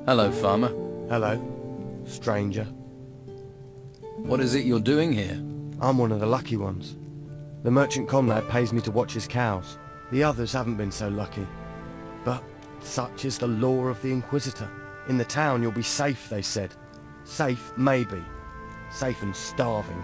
Hello, farmer. Hello, stranger. What is it you're doing here? I'm one of the lucky ones. The merchant comrade pays me to watch his cows. The others haven't been so lucky. But such is the law of the Inquisitor. In the town you'll be safe, they said. Safe, maybe. Safe and starving.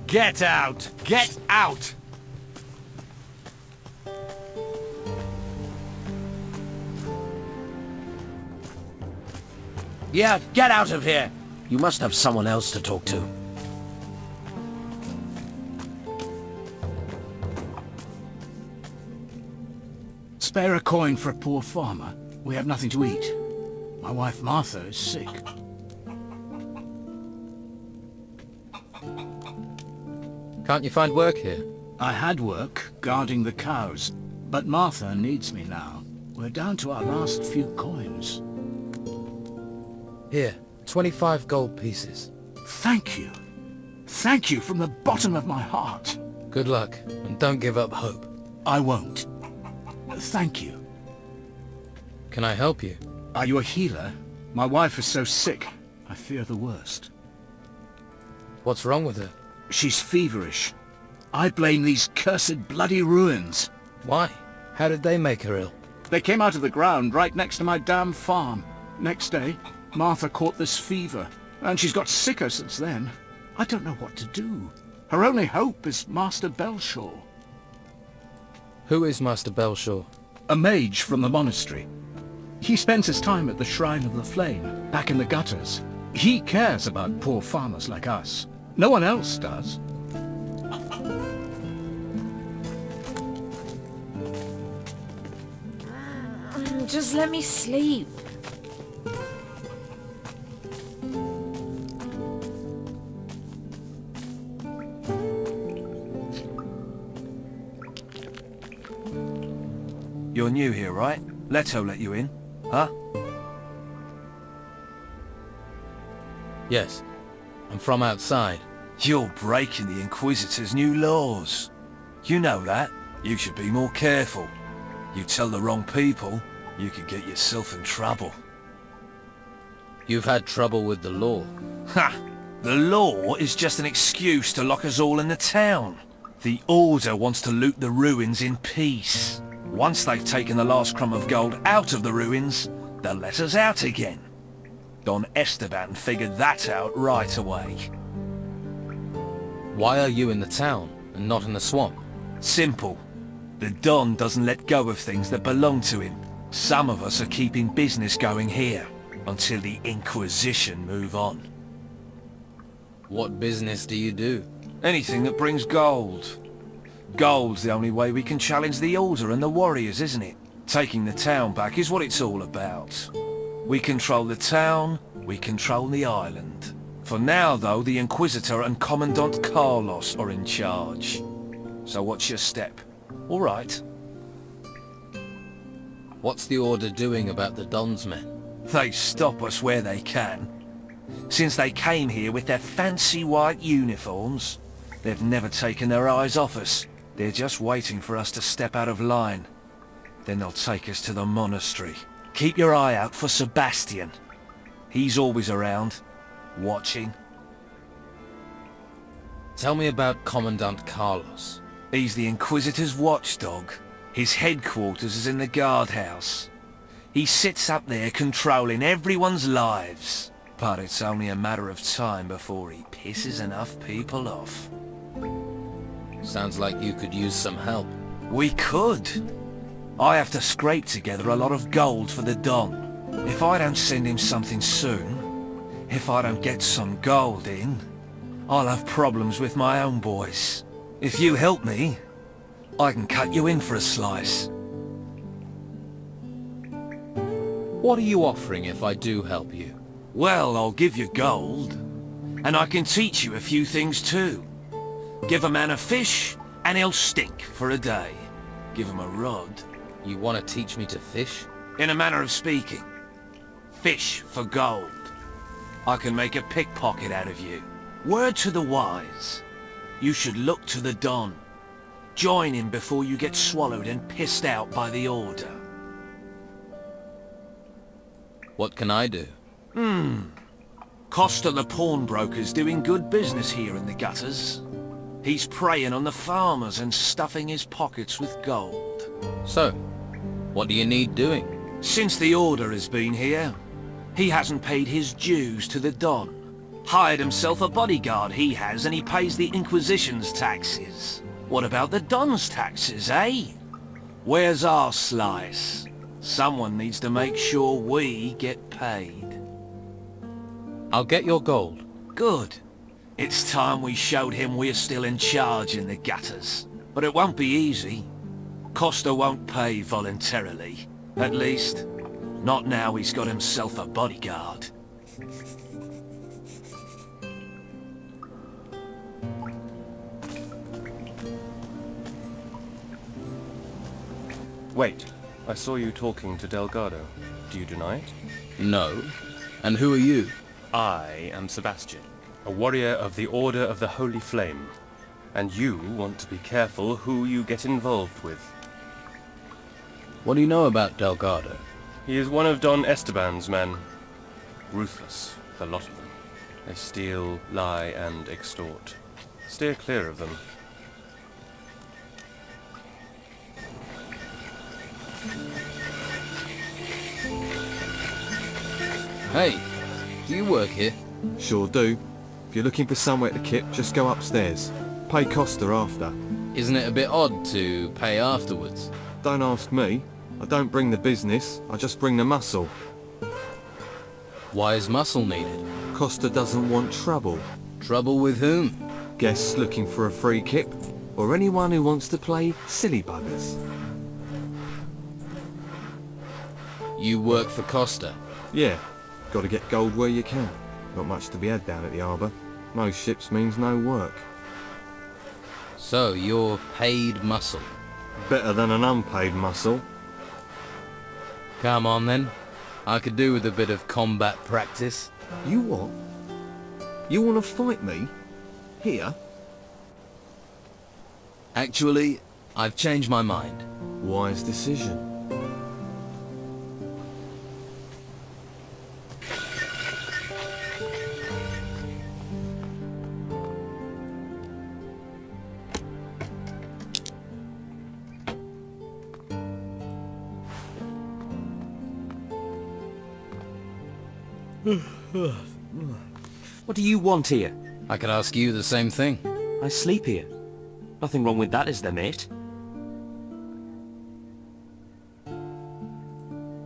Get out! Get out! Yeah, get out of here! You must have someone else to talk to. Spare a coin for a poor farmer. We have nothing to eat. My wife Martha is sick. Can't you find work here? I had work guarding the cows, but Martha needs me now. We're down to our last few coins. Here, 25 gold pieces. Thank you. Thank you from the bottom of my heart. Good luck, and don't give up hope. I won't. Thank you. Can I help you? Are you a healer? My wife is so sick. I fear the worst. What's wrong with her? She's feverish. I blame these cursed bloody ruins. Why? How did they make her ill? They came out of the ground right next to my damn farm. Next day, Martha caught this fever, and she's got sicker since then. I don't know what to do. Her only hope is Master Belshaw. Who is Master Belshaw? A mage from the monastery. He spends his time at the Shrine of the Flame, back in the gutters. He cares about poor farmers like us. No one else does. Just let me sleep. You're new here, right? Leto let you in, huh? Yes. I'm from outside. You're breaking the Inquisitor's new laws. You know that. You should be more careful. You tell the wrong people, you could get yourself in trouble. You've had trouble with the law. Ha! The law is just an excuse to lock us all in the town. The Order wants to loot the ruins in peace. Once they've taken the last crumb of gold out of the ruins, they'll let us out again. Don Esteban figured that out right away. Why are you in the town and not in the swamp? Simple. The Don doesn't let go of things that belong to him. Some of us are keeping business going here, until the Inquisition move on. What business do you do? Anything that brings gold. Gold's the only way we can challenge the Order and the warriors, isn't it? Taking the town back is what it's all about. We control the town, we control the island. For now, though, the Inquisitor and Commandant Carlos are in charge. So what's your step? All right. What's the Order doing about the Don's men? They stop us where they can. Since they came here with their fancy white uniforms, they've never taken their eyes off us. They're just waiting for us to step out of line. Then they'll take us to the monastery. Keep your eye out for Sebastian. He's always around, watching. Tell me about Commandant Carlos. He's the Inquisitor's watchdog. His headquarters is in the guardhouse. He sits up there controlling everyone's lives. But it's only a matter of time before he pisses enough people off. Sounds like you could use some help. We could. I have to scrape together a lot of gold for the Don. If I don't send him something soon, if I don't get some gold in, I'll have problems with my own boys. If you help me, I can cut you in for a slice. What are you offering if I do help you? Well, I'll give you gold, and I can teach you a few things too. Give a man a fish, and he'll stink for a day. Give him a rod. You want to teach me to fish? In a manner of speaking. Fish for gold. I can make a pickpocket out of you. Word to the wise. You should look to the Don. Join him before you get swallowed and pissed out by the Order. What can I do? Costa the pawnbroker's doing good business here in the gutters. He's preying on the farmers and stuffing his pockets with gold. So, what do you need doing? Since the Order has been here, he hasn't paid his dues to the Don. Hired himself a bodyguard, he has, and he pays the Inquisition's taxes. What about the Don's taxes, eh? Where's our slice? Someone needs to make sure we get paid. I'll get your gold. Good. It's time we showed him we're still in charge in the gutters. But it won't be easy. Costa won't pay voluntarily. At least, not now he's got himself a bodyguard. Wait, I saw you talking to Delgado. Do you deny it? No. And who are you? I am Sebastian, a warrior of the Order of the Holy Flame. And you want to be careful who you get involved with. What do you know about Delgado? He is one of Don Esteban's men. Ruthless, the lot of them. They steal, lie, and extort. Steer clear of them. Hey, do you work here? Sure do. If you're looking for somewhere to kip, just go upstairs. Pay Costa after. Isn't it a bit odd to pay afterwards? Don't ask me. I don't bring the business, I just bring the muscle. Why is muscle needed? Costa doesn't want trouble. Trouble with whom? Guests looking for a free kip, or anyone who wants to play silly buggers. You work for Costa? Yeah, gotta get gold where you can. Not much to be had down at the harbour. No ships means no work. So, you're paid muscle. Better than an unpaid muscle. Come on then. I could do with a bit of combat practice. You what? You wanna fight me? Here? Actually, I've changed my mind. Wise decision. What do you want here? I could ask you the same thing. I sleep here. Nothing wrong with that, is there, mate?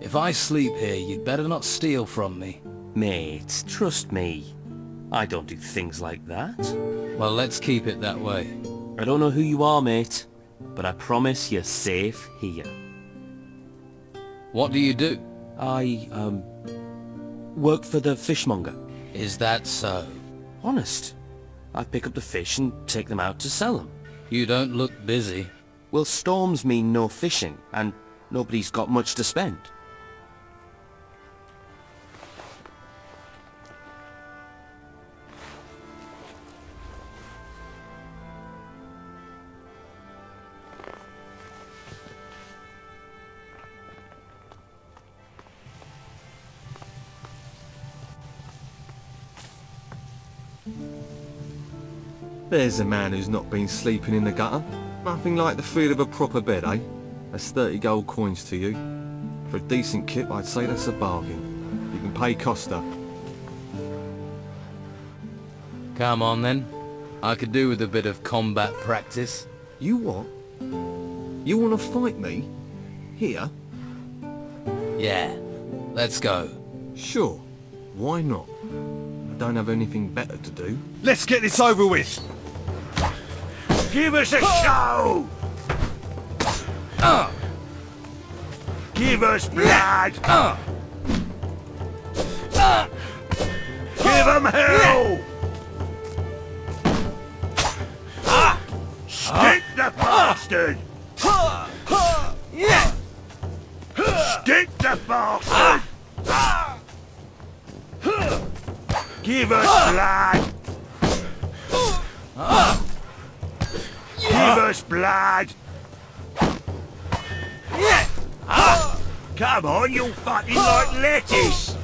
If I sleep here, you'd better not steal from me. Mate, trust me. I don't do things like that. Well, let's keep it that way. I don't know who you are, mate, but I promise you're safe here. What do you do? I, work for the fishmonger. Is that so? Honest. I pick up the fish and take them out to sell them. You don't look busy. Well, storms mean no fishing, and nobody's got much to spend. There's a man who's not been sleeping in the gutter. Nothing like the feel of a proper bed, eh? That's 30 gold coins to you. For a decent kip, I'd say that's a bargain. You can pay Costa. Come on then. I could do with a bit of combat practice. You what? You wanna fight me? Here? Yeah, let's go. Sure. Why not? I don't have anything better to do. Let's get this over with! Give us a show! Give us blood! Give them hell! Stick the bastard! Stick the bastard! Give us blood! Give us blood! Come on, you're fucking like lettuce!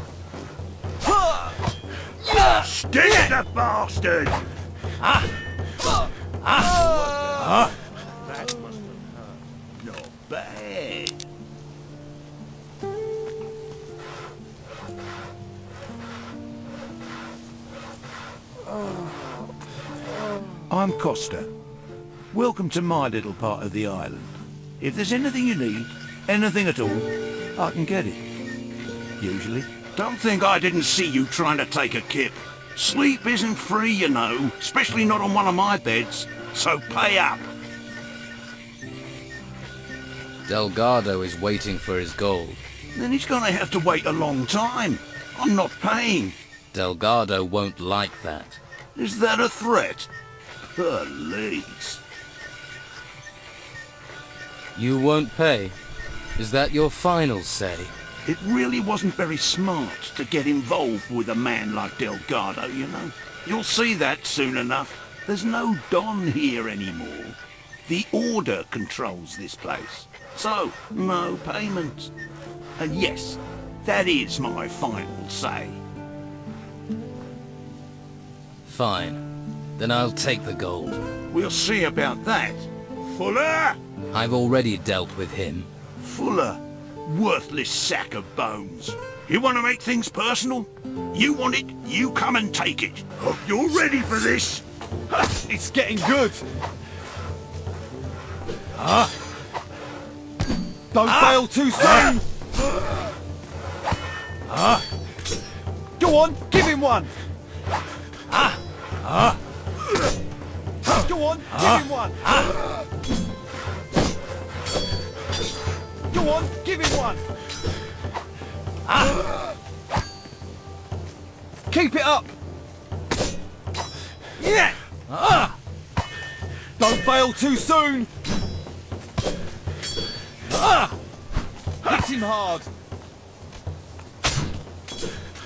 Stick the bastard! That must have hurt. Not bad. I'm Costa. Welcome to my little part of the island. If there's anything you need, anything at all, I can get it. Usually. Don't think I didn't see you trying to take a kip. Sleep isn't free, you know, especially not on one of my beds. So pay up. Delgado is waiting for his gold. Then he's gonna have to wait a long time. I'm not paying. Delgado won't like that. Is that a threat? Police. You won't pay? Is that your final say? It really wasn't very smart to get involved with a man like Delgado, you know. You'll see that soon enough. There's no Don here anymore. The Order controls this place. So, no payment. And yes, that is my final say. Fine. Then I'll take the gold. We'll see about that. Fuller! I've already dealt with him. Fuller, worthless sack of bones. You want to make things personal? You want it, you come and take it. Hope you're ready for this. It's getting good. Don't bail too soon. Go on, give him one. Go on, give him one. Go on, give him one. Keep it up. Yeah. Don't bail too soon. Hit him hard.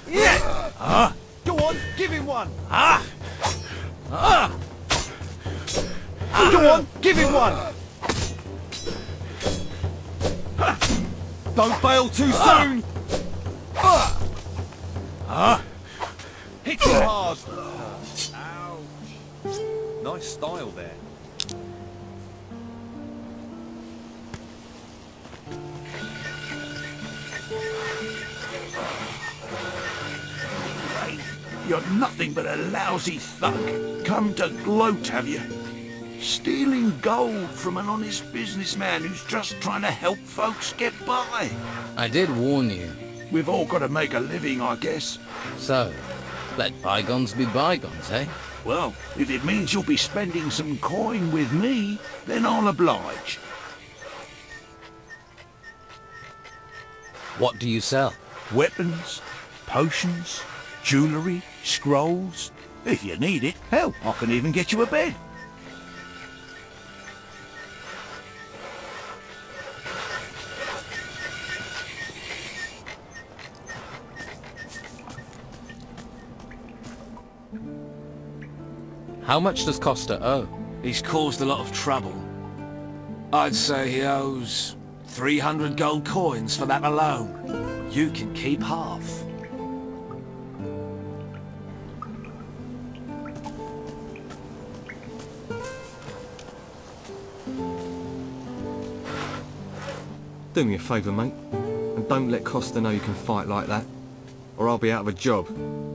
Yeah. Go on, give him one. Go on, give him one. Don't bail too soon. Hit him hard. Ouch. Nice style there. You're nothing but a lousy thug. Come to gloat, have you? Stealing gold from an honest businessman who's just trying to help folks get by. I did warn you. We've all got to make a living, I guess. So, let bygones be bygones, eh? Well, if it means you'll be spending some coin with me, then I'll oblige. What do you sell? Weapons, potions, jewellery, scrolls. If you need it, hell, I can even get you a bed. How much does Costa owe? He's caused a lot of trouble. I'd say he owes 300 gold coins for that alone. You can keep half. Do me a favour, mate, and don't let Costa know you can fight like that, or I'll be out of a job.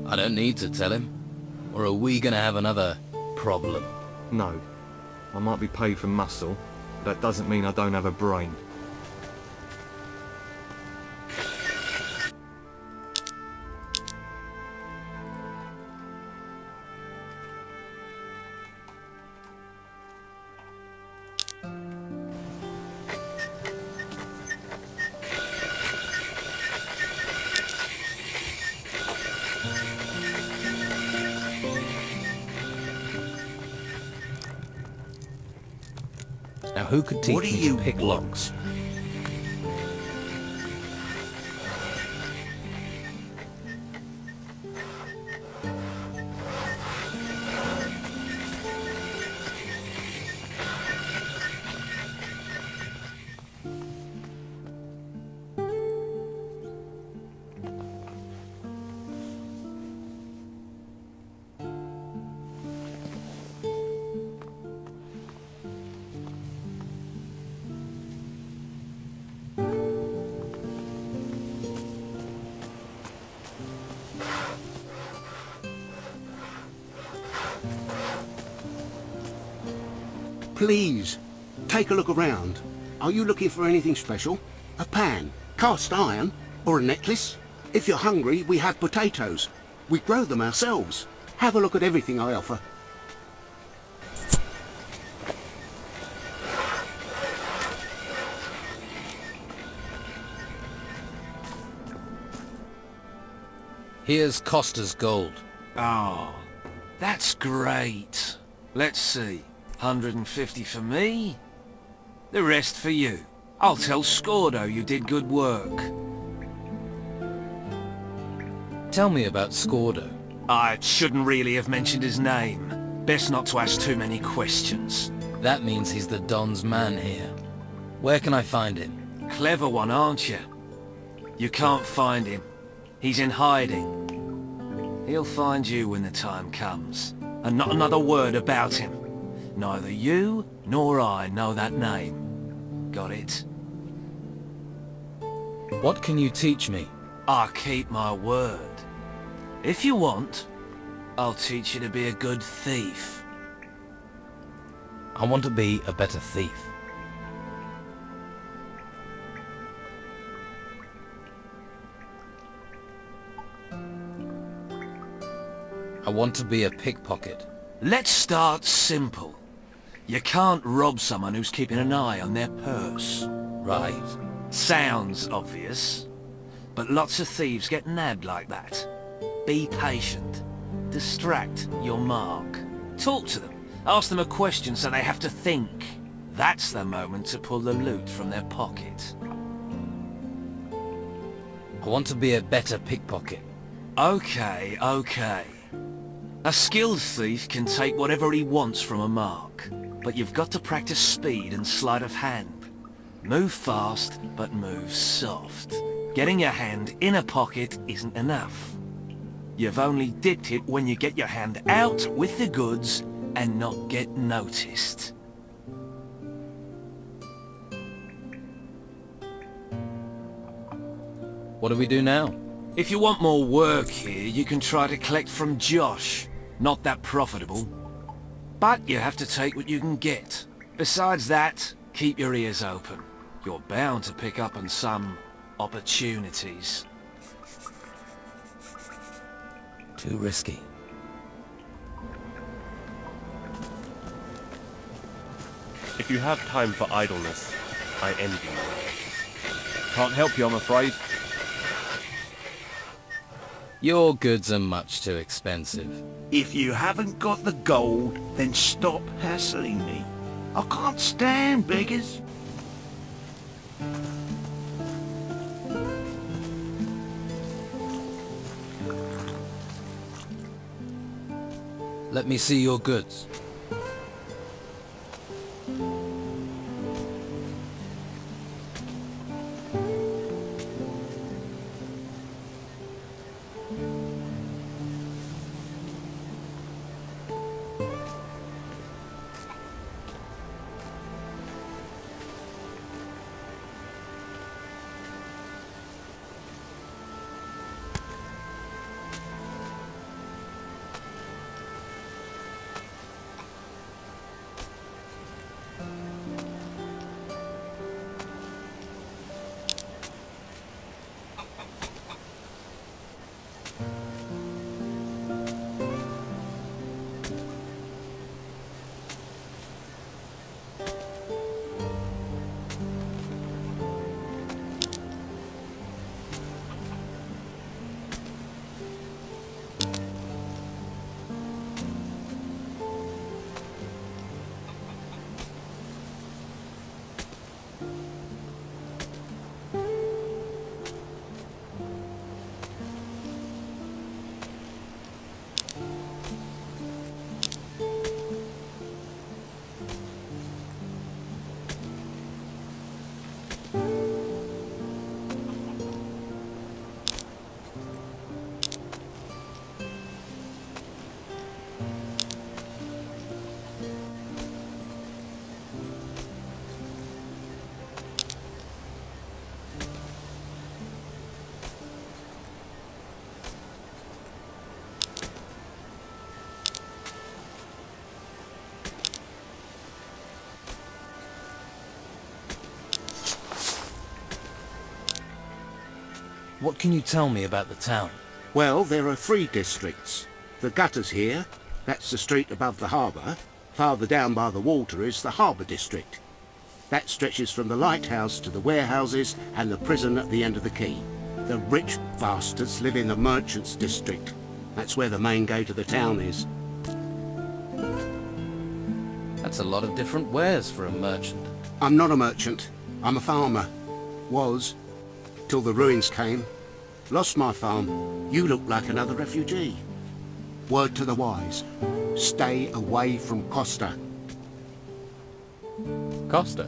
I don't need to tell him. Or are we gonna have another problem? No. I might be paid for muscle, but that doesn't mean I don't have a brain. Now who could teach What do me you to pick want? locks? Please, take a look around. Are you looking for anything special? A pan, cast iron, or a necklace? If you're hungry, we have potatoes. We grow them ourselves. Have a look at everything I offer. Here's Costa's gold. Oh, that's great. Let's see. 150 for me. The rest for you. I'll tell Scordo you did good work. Tell me about Scordo. I shouldn't really have mentioned his name. Best not to ask too many questions. That means he's the Don's man here. Where can I find him? Clever one, aren't you? You can't find him. He's in hiding. He'll find you when the time comes. And not another word about him. Neither you nor I know that name. Got it? What can you teach me? I keep my word. If you want, I'll teach you to be a good thief. I want to be a better thief. I want to be a pickpocket. Let's start simple. You can't rob someone who's keeping an eye on their purse. Right. Sounds obvious, but lots of thieves get nabbed like that. Be patient. Distract your mark. Talk to them. Ask them a question so they have to think. That's the moment to pull the loot from their pocket. I want to be a better pickpocket. Okay, okay. A skilled thief can take whatever he wants from a mark, but you've got to practice speed and sleight of hand. Move fast, but move soft. Getting your hand in a pocket isn't enough. You've only dipped it when you get your hand out with the goods and not get noticed. What do we do now? If you want more work here, you can try to collect from Josh. Not that profitable. But you have to take what you can get. Besides that, keep your ears open. You're bound to pick up on some opportunities. Too risky. If you have time for idleness, I envy you. Can't help you, I'm afraid. Your goods are much too expensive. If you haven't got the gold, then stop hassling me. I can't stand beggars. Let me see your goods. What can you tell me about the town? Well, there are 3 districts. The gutters here, that's the street above the harbour. Farther down by the water is the harbour district. That stretches from the lighthouse to the warehouses and the prison at the end of the quay. The rich bastards live in the merchants' district. That's where the main gate of the town is. That's a lot of different wares for a merchant. I'm not a merchant. I'm a farmer. Was. Till the ruins came. Lost my farm. You look like another refugee. Word to the wise. Stay away from Costa. Costa?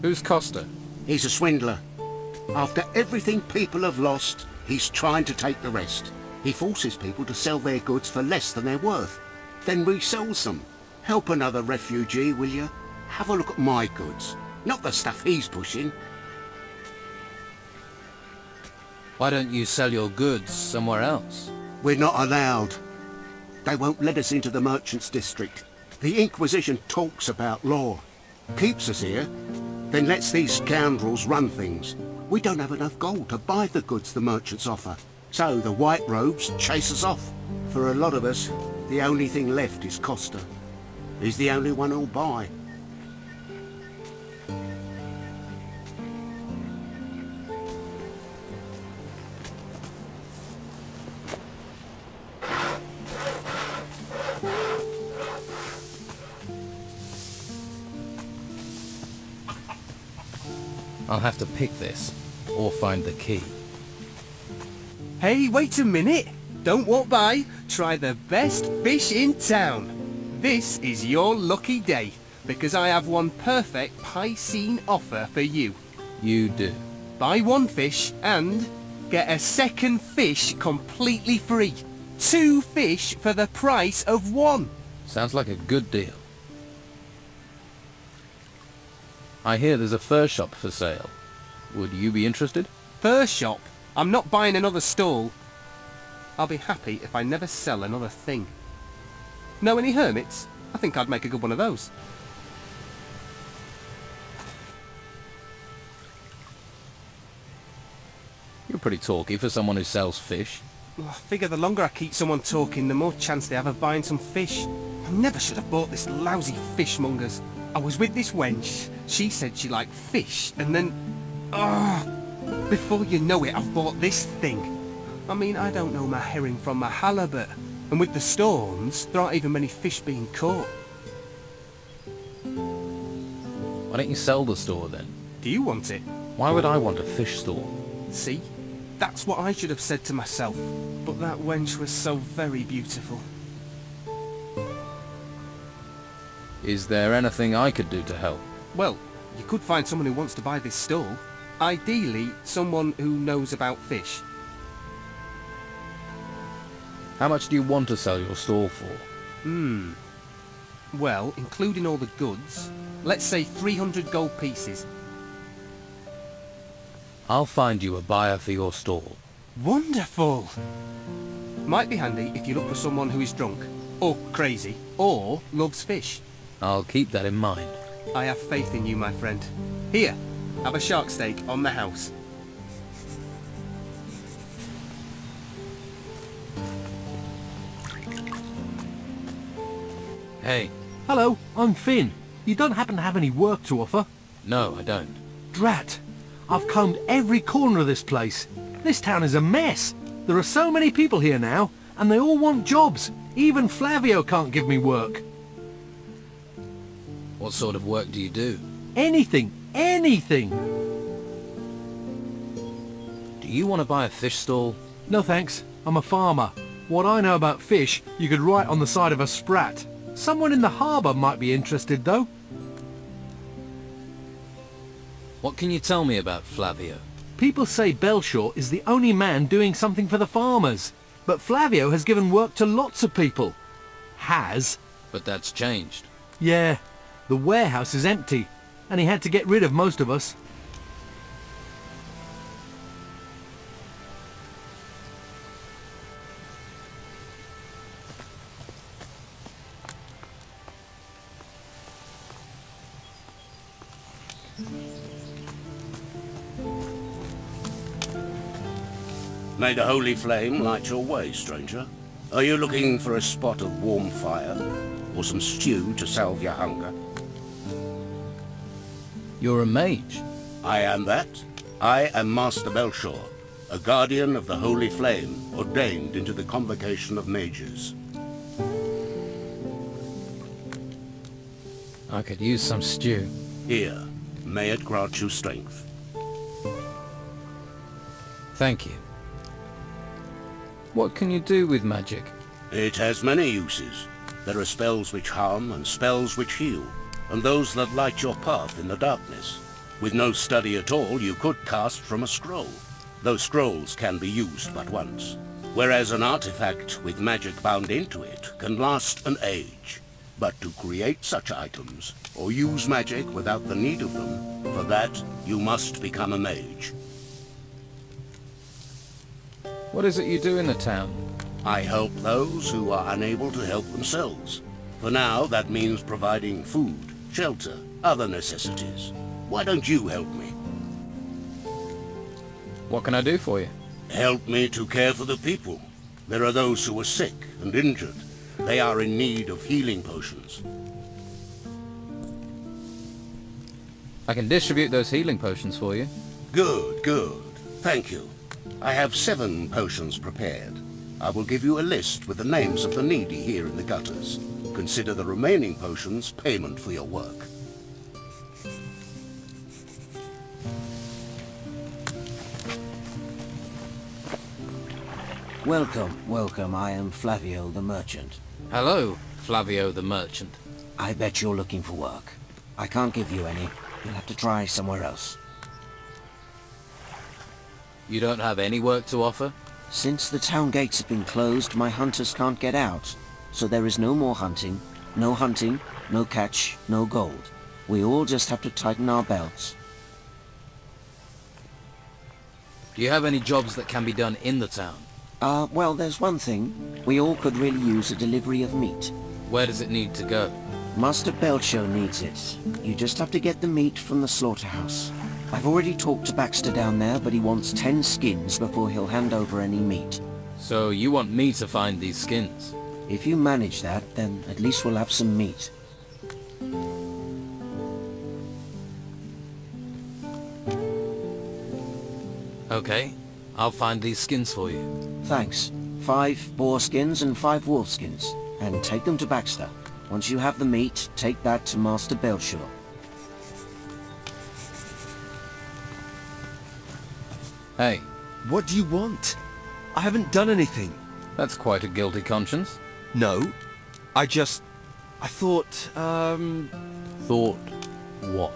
Who's Costa? He's a swindler. After everything people have lost, he's trying to take the rest. He forces people to sell their goods for less than they're worth, then resells them. Help another refugee, will you? Have a look at my goods, not the stuff he's pushing. Why don't you sell your goods somewhere else? We're not allowed. They won't let us into the merchants' district. The Inquisition talks about law, keeps us here, then lets these scoundrels run things. We don't have enough gold to buy the goods the merchants offer, so the white robes chase us off. For a lot of us, the only thing left is Costa. He's the only one who'll buy. I'll have to pick this, or find the key. Hey, wait a minute! Don't walk by. Try the best fish in town. This is your lucky day, because I have one perfect Piscine offer for you. You do? Buy 1 fish and get a second fish completely free. 2 fish for the price of 1. Sounds like a good deal. I hear there's a fur shop for sale. Would you be interested? Fur shop? I'm not buying another stall. I'll be happy if I never sell another thing. Know any hermits? I think I'd make a good one of those. You're pretty talky for someone who sells fish. I figure the longer I keep someone talking, the more chance they have of buying some fish. I never should have bought this lousy fishmonger's. I was with this wench. She said she liked fish, and then... before you know it, I've bought this thing. I mean, I don't know my herring from my halibut. And with the storms, there aren't even many fish being caught. Why don't you sell the store then? Do you want it? Why would I want a fish store? See? That's what I should have said to myself. But that wench was so very beautiful. Is there anything I could do to help? Well, you could find someone who wants to buy this stall. Ideally, someone who knows about fish. How much do you want to sell your stall for? Well, including all the goods, let's say 300 gold pieces. I'll find you a buyer for your stall. Wonderful! Might be handy if you look for someone who is drunk, or crazy, or loves fish. I'll keep that in mind. I have faith in you, my friend. Here, have a shark steak on the house. Hey. Hello, I'm Finn. You don't happen to have any work to offer? No, I don't. Drat! I've combed every corner of this place. This town is a mess. There are so many people here now, and they all want jobs. Even Flavio can't give me work. What sort of work do you do? Anything. Anything. Do you want to buy a fish stall? No thanks. I'm a farmer. What I know about fish, you could write on the side of a sprat. Someone in the harbour might be interested, though. What can you tell me about Flavio? People say Belshore is the only man doing something for the farmers. But Flavio has given work to lots of people. Has. But that's changed. Yeah. The warehouse is empty, and he had to get rid of most of us. May the holy flame light your way, stranger. Are you looking for a spot of warm fire? Or some stew to salve your hunger? You're a mage. I am that. I am Master Belshore, a guardian of the holy flame, ordained into the convocation of mages. I could use some stew. Here, may it grant you strength. Thank you. What can you do with magic? It has many uses. There are spells which harm and spells which heal, and those that light your path in the darkness. With no study at all, you could cast from a scroll. Those scrolls can be used but once, whereas an artifact with magic bound into it can last an age. But to create such items, or use magic without the need of them, for that you must become a mage. What is it you do in the town? I help those who are unable to help themselves. For now, that means providing food, shelter, other necessities. Why don't you help me? What can I do for you? Help me to care for the people. There are those who are sick and injured. They are in need of healing potions. I can distribute those healing potions for you. Good, good. Thank you. I have 7 potions prepared. I will give you a list with the names of the needy here in the gutters. Consider the remaining potions payment for your work. Welcome, welcome. I am Flavio the merchant. Hello, Flavio the merchant. I bet you're looking for work. I can't give you any. You'll have to try somewhere else. You don't have any work to offer? Since the town gates have been closed, my hunters can't get out. So there is no more hunting, no catch, no gold. We all just have to tighten our belts. Do you have any jobs that can be done in the town? Well, there's one thing. We all could really use a delivery of meat. Where does it need to go? Master Belcho needs it. You just have to get the meat from the slaughterhouse. I've already talked to Baxter down there, but he wants 10 skins before he'll hand over any meat. So you want me to find these skins? If you manage that, then at least we'll have some meat. Okay, I'll find these skins for you. Thanks. 5 boar skins and 5 wolf skins. And take them to Baxter. Once you have the meat, take that to Master Belshore. Hey. What do you want? I haven't done anything. That's quite a guilty conscience. No. I thought, Thought what?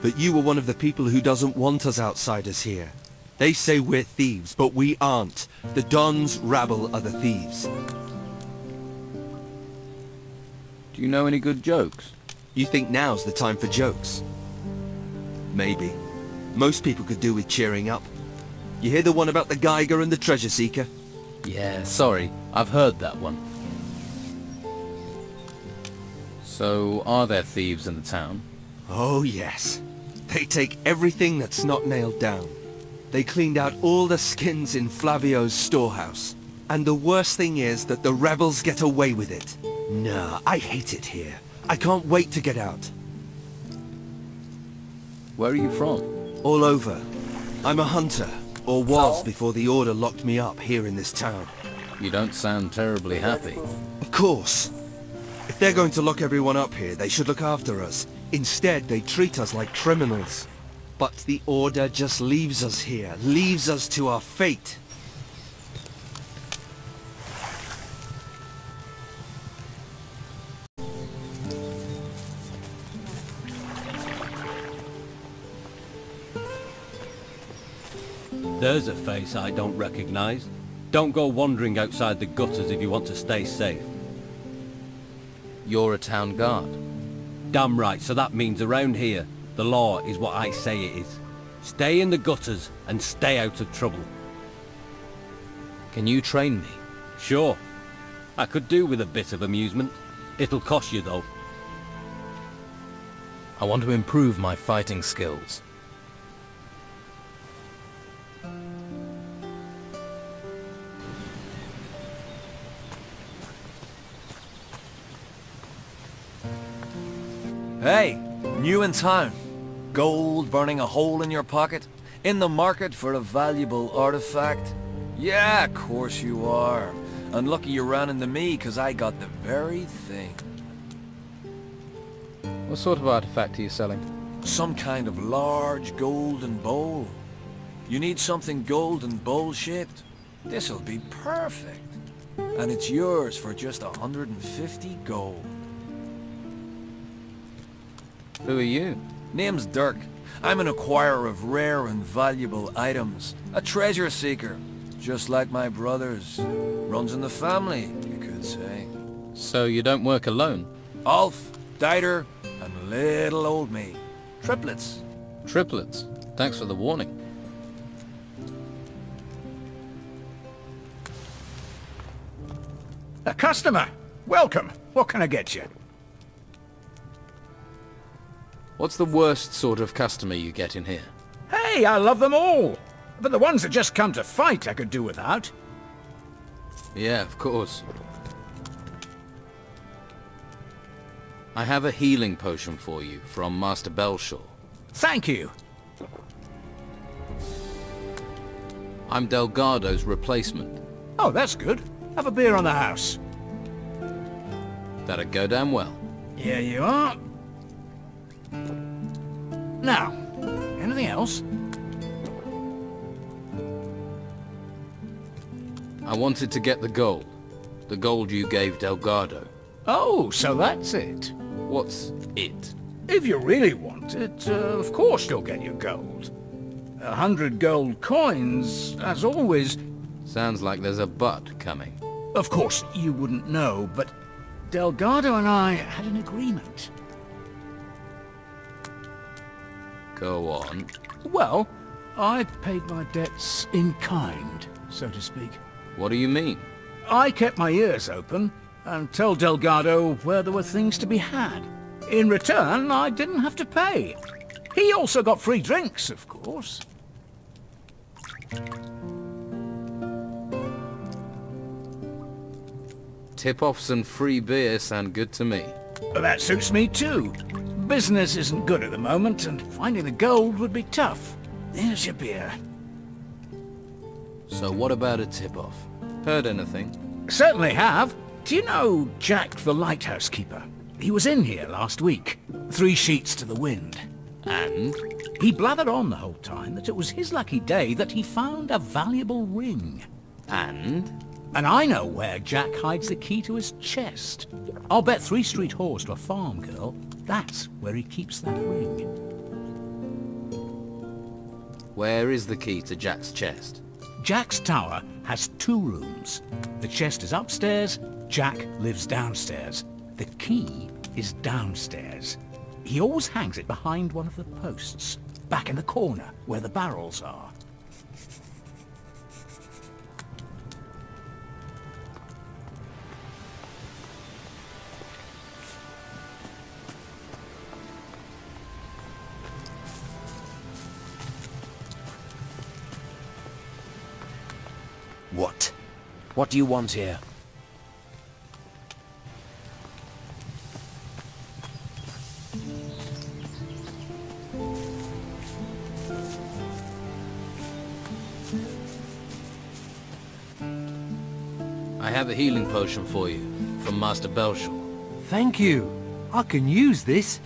that you were one of the people who doesn't want us outsiders here. They say we're thieves, but we aren't. The Don's rabble are the thieves. Do you know any good jokes? You think now's the time for jokes? Maybe. Most people could do with cheering up. You hear the one about the Geiger and the Treasure Seeker? Yeah, sorry. I've heard that one. So, are there thieves in the town? Oh yes. They take everything that's not nailed down. They cleaned out all the skins in Flavio's storehouse. And the worst thing is that the rebels get away with it. Nah, I hate it here. I can't wait to get out. Where are you from? All over. I'm a hunter, or was before the Order locked me up here in this town. You don't sound terribly happy. Of course. If they're going to lock everyone up here, they should look after us. Instead, they treat us like criminals. But the Order just leaves us here, leaves us to our fate. There's a face I don't recognize. Don't go wandering outside the gutters if you want to stay safe. You're a town guard. Damn right, so that means around here, the law is what I say it is. Stay in the gutters and stay out of trouble. Can you train me? Sure. I could do with a bit of amusement. It'll cost you though. I want to improve my fighting skills. Hey, new in town. Gold burning a hole in your pocket? In the market for a valuable artifact? Yeah, of course you are. And lucky you ran into me, 'cause I got the very thing. What sort of artifact are you selling? Some kind of large golden bowl. You need something golden bowl-shaped? This'll be perfect. And it's yours for just 150 gold. Who are you? Name's Dirk. I'm an acquirer of rare and valuable items. A treasure seeker. Just like my brothers. Runs in the family, you could say. So you don't work alone? Ulf, Dieter, and little old me. Triplets. Triplets? Thanks for the warning. A customer! Welcome! What can I get you? What's the worst sort of customer you get in here? Hey, I love them all! But the ones that just come to fight I could do without. Yeah, of course. I have a healing potion for you from Master Belshaw. Thank you. I'm Delgado's replacement. Oh, that's good. Have a beer on the house. That'd go down well. Here you are. Now, anything else? I wanted to get the gold. The gold you gave Delgado. Oh, so that's it. What's it? If you really want it, of course you'll get your gold. 100 gold coins, as always. Sounds like there's a but coming. Of course, you wouldn't know, but Delgado and I had an agreement. Go on. Well, I paid my debts in kind, so to speak. What do you mean? I kept my ears open and told Delgado where there were things to be had. In return, I didn't have to pay. He also got free drinks, of course. Tip-offs and free beer sound good to me. That suits me too. Business isn't good at the moment, and finding the gold would be tough. Here's your beer. So what about a tip-off? Heard anything? Certainly have. Do you know Jack the lighthouse keeper? He was in here last week. 3 sheets to the wind. And? He blathered on the whole time that it was his lucky day that he found a valuable ring. And? And I know where Jack hides the key to his chest. I'll bet 3 street whores to a farm girl that's where he keeps that ring. Where is the key to Jack's chest? Jack's tower has 2 rooms. The chest is upstairs, Jack lives downstairs. The key is downstairs. He always hangs it behind one of the posts, back in the corner where the barrels are. What? What do you want here? I have a healing potion for you, from Master Belshaw. Thank you. I can use this.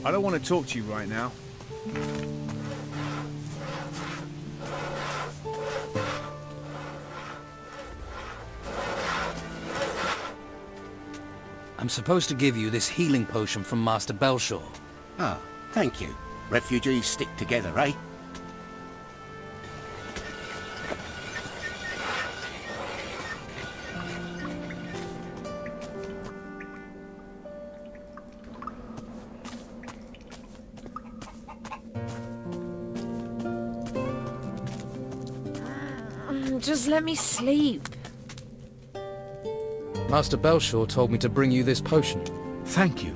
I don't want to talk to you right now. I'm supposed to give you this healing potion from Master Belshaw. Ah, thank you. Refugees stick together, eh? Just let me sleep. Master Belshaw told me to bring you this potion. Thank you.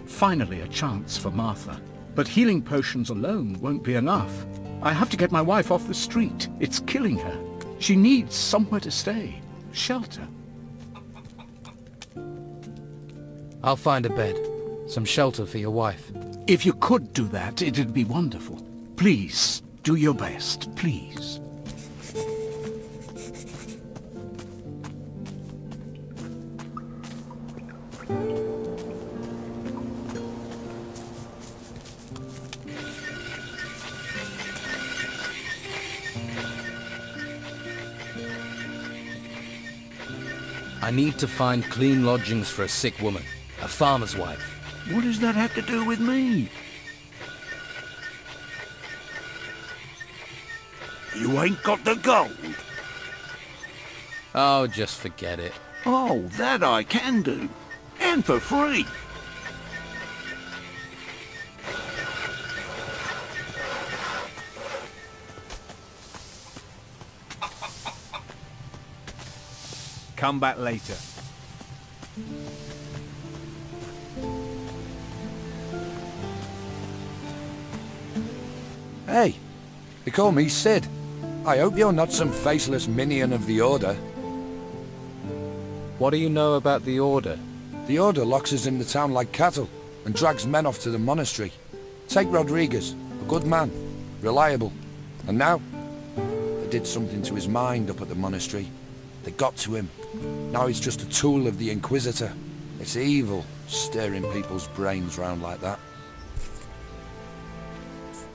Finally a chance for Martha. But healing potions alone won't be enough. I have to get my wife off the street. It's killing her. She needs somewhere to stay. Shelter. I'll find a bed. Some shelter for your wife. If you could do that, it'd be wonderful. Please, do your best, please. I need to find clean lodgings for a sick woman. A farmer's wife. What does that have to do with me? You ain't got the gold. Oh, just forget it. Oh, that I can do. And for free. Come back later. Hey, they call me Sid. I hope you're not some faceless minion of the Order. What do you know about the Order? The Order locks us in the town like cattle and drags men off to the monastery. Take Rodriguez, a good man, reliable. And now, they did something to his mind up at the monastery. They got to him. Now he's just a tool of the Inquisitor. It's evil, stirring people's brains round like that.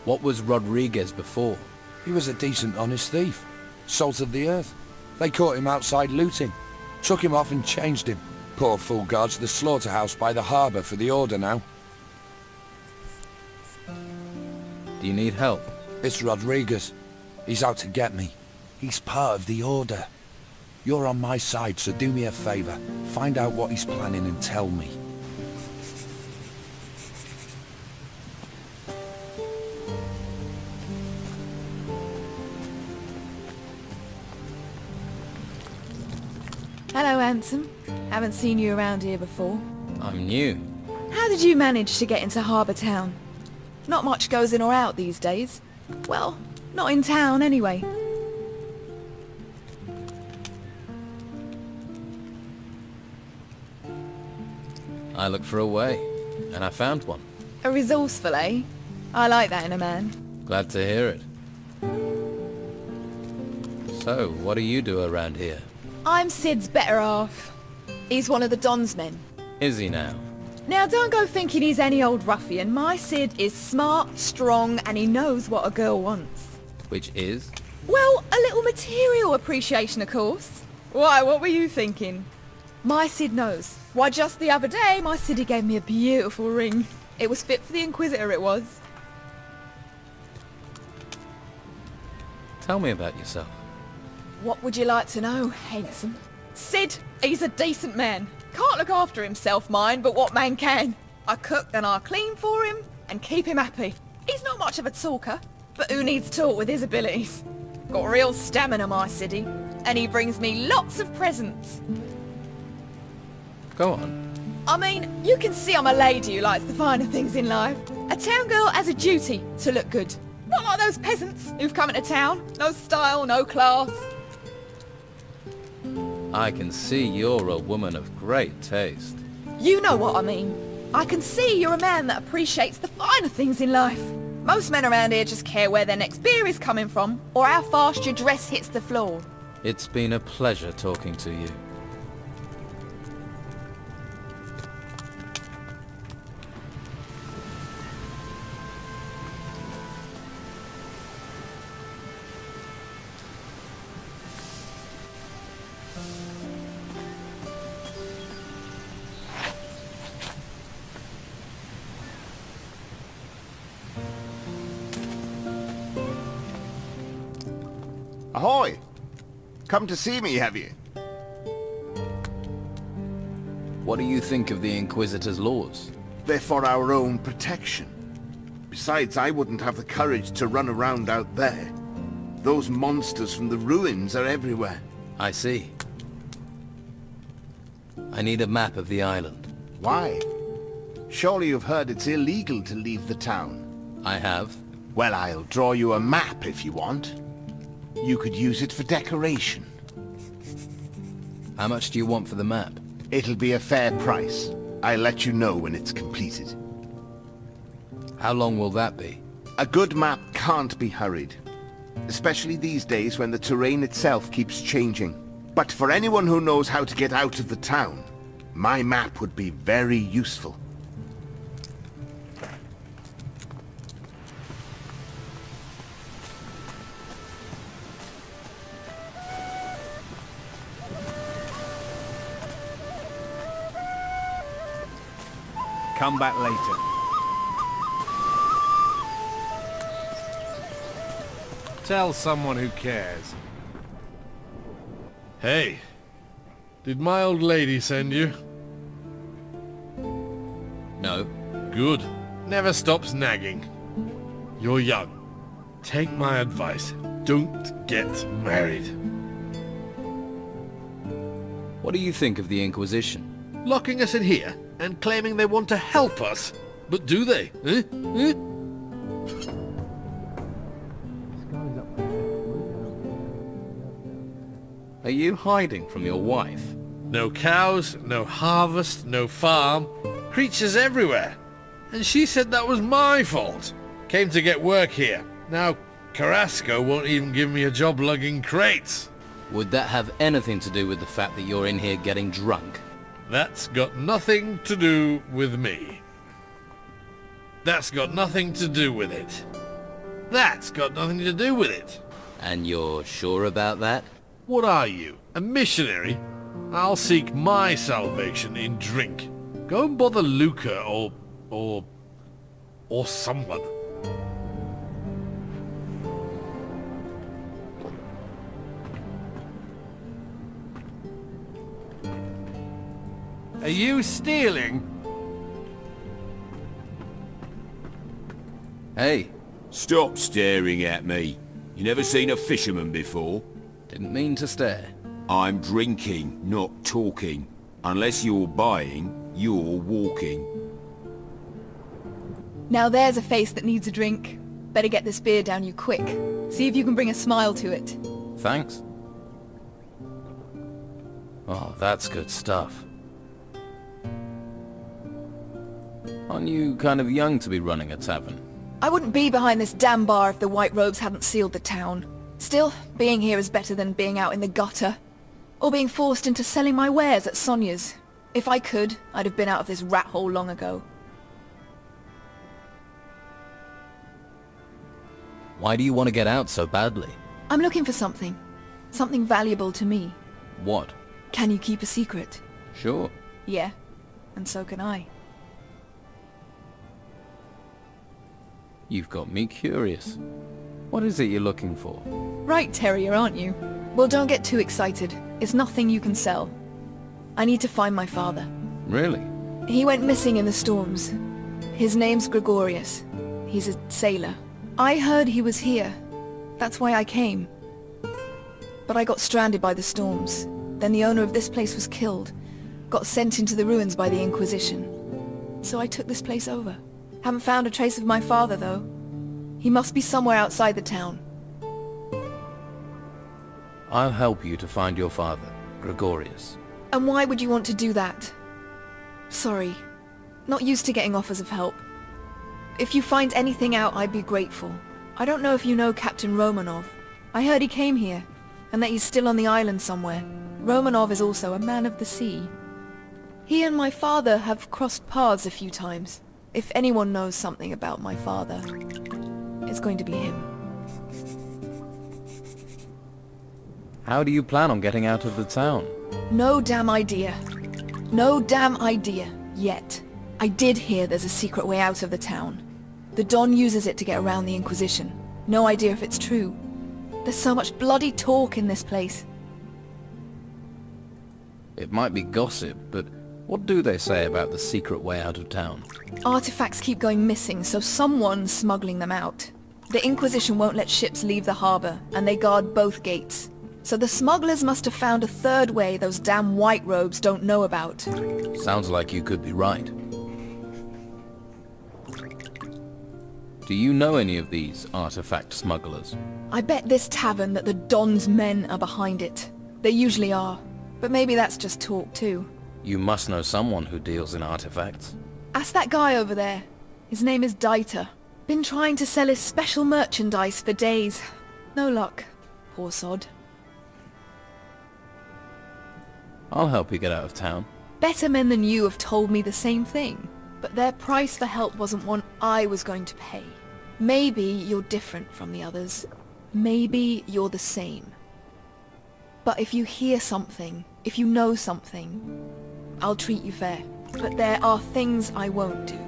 What was Rodriguez before? He was a decent, honest thief. Salt of the earth. They caught him outside looting. Took him off and changed him. Poor fool guards the slaughterhouse by the harbour for the Order now. Do you need help? It's Rodriguez. He's out to get me. He's part of the Order. You're on my side, so do me a favour. Find out what he's planning and tell me. Hello, handsome. Haven't seen you around here before. I'm new. How did you manage to get into Harbour Town? Not much goes in or out these days. Well, not in town anyway. I looked for a way, and I found one. A resourceful, eh? I like that in a man. Glad to hear it. So, what do you do around here? I'm Sid's better half. He's one of the Don's men. Is he now? Now don't go thinking he's any old ruffian. My Sid is smart, strong, and he knows what a girl wants. Which is? Well, a little material appreciation, of course. Why, what were you thinking? My Sid knows. Why, just the other day, my Siddy gave me a beautiful ring. It was fit for the Inquisitor, it was. Tell me about yourself. What would you like to know, handsome? Sid, he's a decent man. Can't look after himself, mind, but what man can? I cook and I clean for him and keep him happy. He's not much of a talker, but who needs talk with his abilities? Got real stamina, my Siddy, and he brings me lots of presents. Go on. I mean, you can see I'm a lady who likes the finer things in life. A town girl has a duty to look good. Not like those peasants who've come into town. No style, no class. I can see you're a woman of great taste. You know what I mean. I can see you're a man that appreciates the finer things in life. Most men around here just care where their next beer is coming from, or how fast your dress hits the floor. It's been a pleasure talking to you. Ahoy! Come to see me, have you? What do you think of the Inquisitor's laws? They're for our own protection. Besides, I wouldn't have the courage to run around out there. Those monsters from the ruins are everywhere. I see. I need a map of the island. Why? Surely you've heard it's illegal to leave the town. I have. Well, I'll draw you a map if you want. You could use it for decoration. How much do you want for the map? It'll be a fair price. I'll let you know when it's completed. How long will that be? A good map can't be hurried. Especially these days when the terrain itself keeps changing. But for anyone who knows how to get out of the town, my map would be very useful. Come back later. Tell someone who cares. Hey, did my old lady send you? No. Good. Never stops nagging. You're young. Take my advice. Don't get married. What do you think of the Inquisition? Locking us in here and claiming they want to help us. But do they? Eh? Eh? Are you hiding from your wife? No cows, no harvest, no farm. Creatures everywhere. And she said that was my fault. Came to get work here. Now Carrasco won't even give me a job lugging crates. Would that have anything to do with the fact that you're in here getting drunk? That's got nothing to do with me. That's got nothing to do with it. That's got nothing to do with it. And you're sure about that? What are you, a missionary? I'll seek my salvation in drink. Go and bother Luca or someone. Are you stealing? Hey. Stop staring at me. You never seen a fisherman before? Didn't mean to stare. I'm drinking, not talking. Unless you're buying, you're walking. Now there's a face that needs a drink. Better get this beer down you quick. See if you can bring a smile to it. Thanks. Oh, that's good stuff. Aren't you kind of young to be running a tavern? I wouldn't be behind this damn bar if the White Robes hadn't sealed the town. Still, being here is better than being out in the gutter. Or being forced into selling my wares at Sonia's. If I could, I'd have been out of this rat hole long ago. Why do you want to get out so badly? I'm looking for something. Something valuable to me. What? Can you keep a secret? Sure. Yeah, and so can I. You've got me curious. What is it you're looking for? Right, Terrier, aren't you? Well, don't get too excited. It's nothing you can sell. I need to find my father. Really? He went missing in the storms. His name's Gregorius. He's a sailor. I heard he was here. That's why I came. But I got stranded by the storms. Then the owner of this place was killed. Got sent into the ruins by the Inquisition. So I took this place over. Haven't found a trace of my father, though. He must be somewhere outside the town. I'll help you to find your father, Gregorius. And why would you want to do that? Sorry. Not used to getting offers of help. If you find anything out, I'd be grateful. I don't know if you know Captain Romanov. I heard he came here, and that he's still on the island somewhere. Romanov is also a man of the sea. He and my father have crossed paths a few times. If anyone knows something about my father, it's going to be him. How do you plan on getting out of the town? No damn idea. No damn idea. Yet. I did hear there's a secret way out of the town. The Don uses it to get around the Inquisition. No idea if it's true. There's so much bloody talk in this place. It might be gossip, but what do they say about the secret way out of town? Artifacts keep going missing, so someone's smuggling them out. The Inquisition won't let ships leave the harbor, and they guard both gates. So the smugglers must have found a third way those damn White Robes don't know about. Sounds like you could be right. Do you know any of these artifact smugglers? I bet this tavern that the Don's men are behind it. They usually are. But maybe that's just talk too. You must know someone who deals in artifacts. Ask that guy over there. His name is Dieter. Been trying to sell his special merchandise for days. No luck. Poor sod. I'll help you get out of town. Better men than you have told me the same thing. But their price for help wasn't one I was going to pay. Maybe you're different from the others. Maybe you're the same. But if you hear something, if you know something, I'll treat you fair. But there are things I won't do.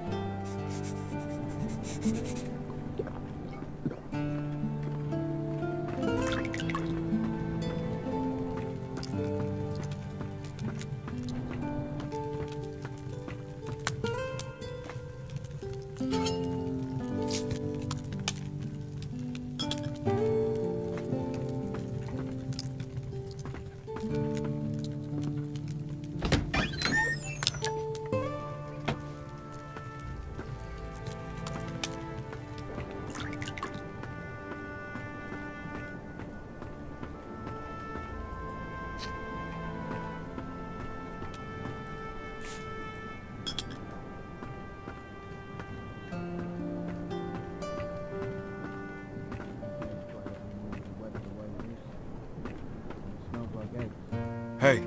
Hey,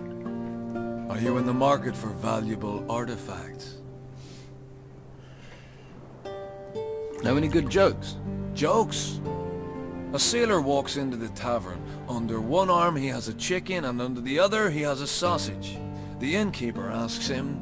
are you in the market for valuable artifacts? Know any good jokes? Jokes? A sailor walks into the tavern. Under one arm he has a chicken and under the other he has a sausage. The innkeeper asks him,